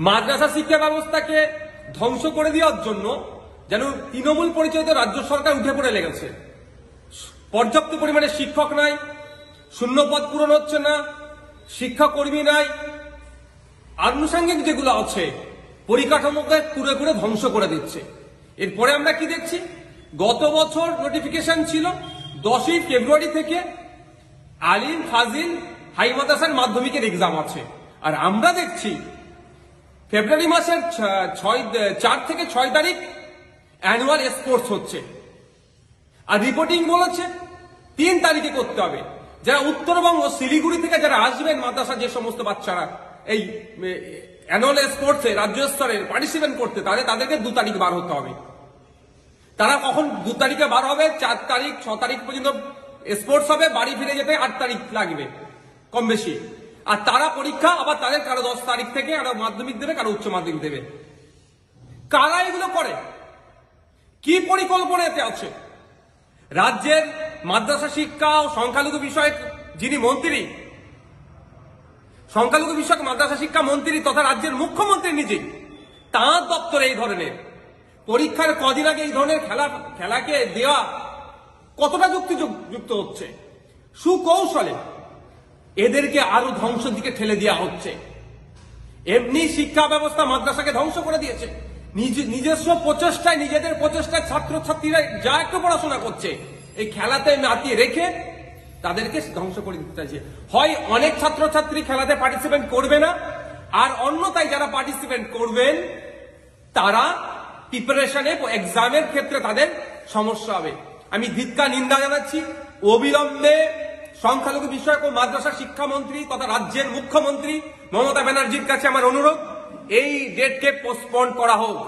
মাদ্রাসা শিক্ষা ব্যবস্থাকে ধ্বংস করে দেওয়ার জন্য যেন তৃণমূল পরিচালিত রাজ্য সরকার উঠে পড়ে লেগেছে। পর্যাপ্ত পরিমাণে শিক্ষক নাই, শূন্যপদ পূরণ হচ্ছে না, শিক্ষাকর্মী নাই, আনুষঙ্গিক যেগুলো আছে পরিকাঠামোকে পুরো পুরো ধ্বংস করে দিচ্ছে। এরপরে আমরা কি দেখছি, গত বছর নোটিফিকেশন ছিল 10ই ফেব্রুয়ারি থেকে আলিম ফাজিল হাই মাদ্রাসার মাধ্যমিকের এক্সাম আছে, আর আমরা দেখছি ফেব্রুয়ারি মাসের 4 থেকে 6 তারিখ অ্যানুয়াল স্পোর্টস হচ্ছে, আর রিপোর্টিং বলেছে 3 তারিখে করতে হবে। যারা উত্তরবঙ্গ শিলিগুড়ি থেকে যারা আসবেন মাদ্রাসা যে সমস্ত বাচ্চারা এই অ্যানুয়াল স্পোর্টসে রাজ্য স্তরের পার্টিসিপেট করতে, তাদেরকে 2 তারিখ বার হতে হবে। তারা কখন 2 তারিখে বার হবে, 4 তারিখ 6 তারিখ পর্যন্ত স্পোর্টস হবে, বাড়ি ফিরে যেতে 8 তারিখ লাগবে কম বেশি। আর তারা পরীক্ষা আবার তাদের কারো 10 তারিখ থেকে কারো মাধ্যমিক দেবে, কারো উচ্চ মাধ্যমিক দেবে। কারা এগুলো করে? কি পরিকল্পনা এতে আছে? রাজ্যের মাদ্রাসা শিক্ষা ও সংখ্যালঘু বিষয়ক যিনি মন্ত্রী, সংখ্যালঘু বিষয়ক মাদ্রাসা শিক্ষা মন্ত্রী তথা রাজ্যের মুখ্যমন্ত্রী নিজেই, তাঁর দপ্তরে এই ধরনের পরীক্ষার কদিন আগে এই ধরনের খেলাকে দেওয়া কতটা যুক্তিযুক্ত হচ্ছে? সুকৌশলে এদেরকে আরো ধ্বংসের দিকে ঠেলে দেওয়া হচ্ছে। এমনি শিক্ষা ব্যবস্থা মাদ্রাসাকে ধ্বংস করে দিয়েছে। নিজস্ব প্রচেষ্টায়, নিজেদের প্রচেষ্টায় ছাত্রছাত্রীরা যা একটু পড়াশোনা করছে এই খেলাতে মাতিয়ে রেখে তাদেরকে ধ্বংস করে দিতে চাইছে। হয় অনেক ছাত্রছাত্রী খেলাতে পার্টিসিপেট করবে না, আর অন্যথায় যারা পার্টিসিপেট করবেন তারা প্রিপারেশনে এক্সামের ক্ষেত্রে তাদের সমস্যা হবে। আমি ধিক্কার নিন্দা জানাচ্ছি। অবিলম্বে সংখ্যালঘু বিষয়ক ও মাদ্রাসা শিক্ষামন্ত্রী তথা রাজ্যের মুখ্যমন্ত্রী মমতা ব্যানার্জির কাছে আমার অনুরোধ, এই ডেটকে পোস্টপোন করা হোক।